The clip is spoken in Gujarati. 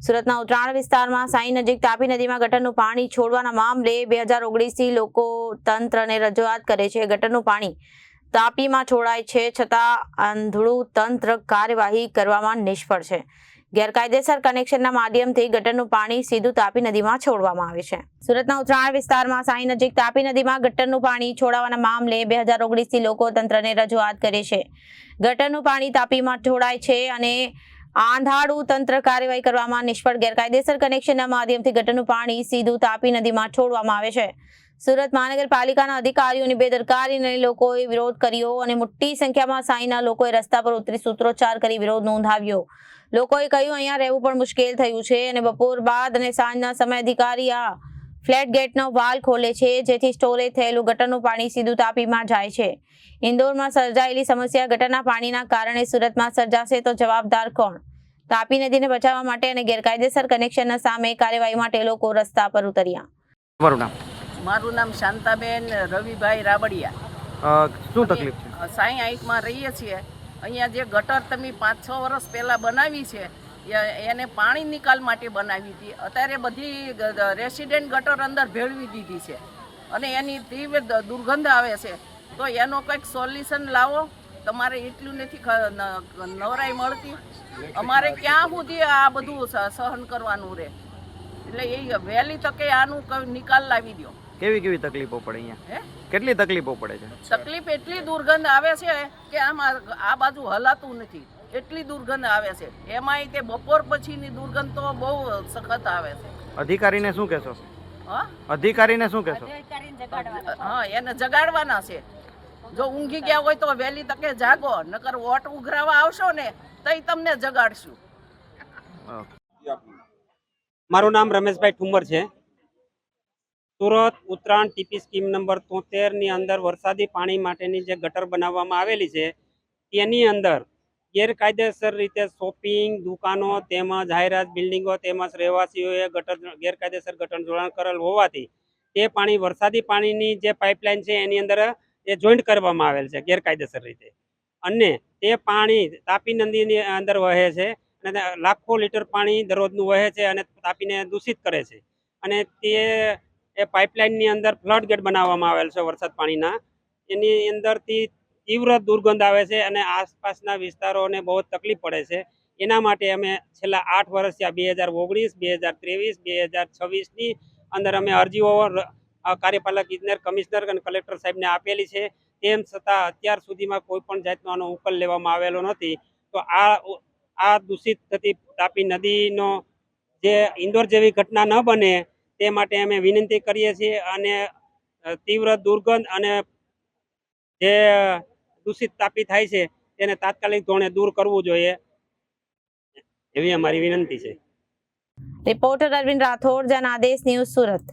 સુરતના ઉત્તરાયણ વિસ્તારમાં સાઈ નજીક તાપી નદીમાં ગટરનું પાણી છોડવાના મામલે 2019થી લોકો તંત્રને રજૂઆત કરે છે। ગટરનું પાણી તાપીમાં છોડાય છે છતાં આંધળું તંત્ર કાર્યવાહી કરવામાં નિષ્ફળ છે। ગેરકાયદેસર કનેક્શનના માધ્યમથી ગટરનું પાણી સીધું તાપી નદીમાં છોડવામાં આવે છે। સુરતના ઉત્તરાયણ વિસ્તારમાં સાઈ નજીક તાપી નદીમાં ગટરનું પાણી છોડવાના મામલે 2019થી લોકો તંત્રને રજૂઆત કરે છે। ગટરનું પાણી તાપીમાં છોડાય છે અને આંધાડું તંત્ર કાર્યવાહી કરવામાં નિષ્ફળ। ગેરકાયદેસર કનેક્શનના માધ્યમથી ગટરનું પાણી સીધું તાપી નદીમાં છોડવામાં આવે છે। સુરત મહાનગરપાલિકાના અધિકારીઓની બેદરકારીને લોકોએ વિરોધ કર્યો અને મોટી સંખ્યામાં સાઈના લોકોએ રસ્તા પર ઉતરી સૂત્રોચ્ચાર કરી વિરોધ નોંધાવ્યો। લોકોએ કહ્યું અહીંયા રહેવું પણ મુશ્કેલ થયું છે અને બપોર બાદ અને સાંજના સમય અધિકારી આ ફ્લેટ ગેટનો વાલ ખોલે છે જેથી સ્ટોરેજ થયેલું ગટરનું પાણી સીધું તાપીમાં જાય છે। ઇન્દોરમાં સર્જાયેલી સમસ્યા ગટરના પાણીના કારણે સુરતમાં સર્જાશે તો જવાબદાર કોણ? તાપી નદીને બચાવવા માટે અને ગેરકાયદેસર કનેક્શનના સામે કાર્યવાહી માટે લોકો રસ્તા પર ઉતર્યા। મારું નામ શાંતાબેન રવિભાઈ રાબડિયા। શું તકલીફ છે? સાઈ હાઈટમાં રહીએ છીએ। અહીંયા જે ગટર તમે 5-6 વર્ષ પહેલાં બનાવી છે એને પાણી નિકાલ માટે બનાવી હતી। અત્યારે બધી રેસિડેન્ટ ગટર અંદર ભેળવી દીધી છે અને એની તીવ્ર દુર્ગંધ આવે છે। તો એનો કંઈક સોલ્યુશન લાવો। તમારે એટલું નથી નવરાઈ મળતી, અમારે ક્યાં સુધી આ બધું સહન કરવાનું રહે? એટલે એ વહેલી તકે આનું નિકાલ લાવી દો। કેવી તકલીફો પડે અહીંયા? કેટલી તકલીફો પડે છે? તકલીફ એટલી દુર્ગંધ આવે છે કે આમાં આ બાજુ હલાતું નથી, એટલી દુર્ગંધ આવે છે। એમાંય તે બપોર પછીની દુર્ગંધ તો બહુ સખત આવે છે। અધિકારીને શું કહેશો? અધિકારીને શું કહેશો? હા, એને જગાડવાના છે। જો ઊંઘી ગયા હોય તો વહેલી તકે જાગો, નકર વોટ ઉઘરાવા આવશો ને તઈ તમને જગાડશું। મારું નામ રમેશભાઈ ઠુમર છે। Surat Uttarayan TP scheme number 73ની અંદર વરસાદી પાણી માટેની જે ગટર બનાવવામાં આવેલી છે તેની અંદર ગેરકાયદેસર રીતે શોપિંગ દુકાનો તેમજ જાહેરાત બિલ્ડિંગો તેમજ રહેવાસીઓએ ગેરકાયદેસર ગટર જોડાણ કરેલ હોવાથી તે પાણી વરસાદી પાણીની જે પાઇપલાઇન છે એની અંદર એ જોઈન્ટ કરવામાં આવેલ છે ગેરકાયદેસર રીતે, અને તે પાણી તાપી નદીની અંદર વહે છે અને લાખો લીટર પાણી દરરોજનું વહે છે અને તાપીને દૂષિત કરે છે। અને તે પાઇપલાઇનની અંદર ફ્લડ ગેટ બનાવવામાં આવેલ છે વરસાદ પાણીના, એની અંદરથી તીવ્ર દુર્ગંધ આવે છે અને આસપાસના વિસ્તારોને બહુ તકલીફ પડે છે। એના માટે અમે છેલ્લા 8 વર્ષ થયા 2019, 2023, 2026ની અંદર અમે અરજીઓ કાર્યપાલક ઇજનેર, કમિશનર અને કલેક્ટર સાહેબને આપેલી છે। તેમ છતાં અત્યાર સુધીમાં કોઈ પણ જાતનો આનો ઉકેલ લેવામાં આવેલો નથી। તો આ દૂષિત થતી તાપી નદીનો જે ઇન્દોર જેવી ઘટના ન બને તે માટે અમે વિનંતી કરીએ છીએ અને તીવ્ર દુર્ગંધ અને જે દૂષિત તાપી થાય છે તેને તાત્કાલિક ધોરણે દૂર કરવું જોઈએ એવી અમારી વિનંતી છે। Reporter Arvind Rathod, Janadesh news, Surat.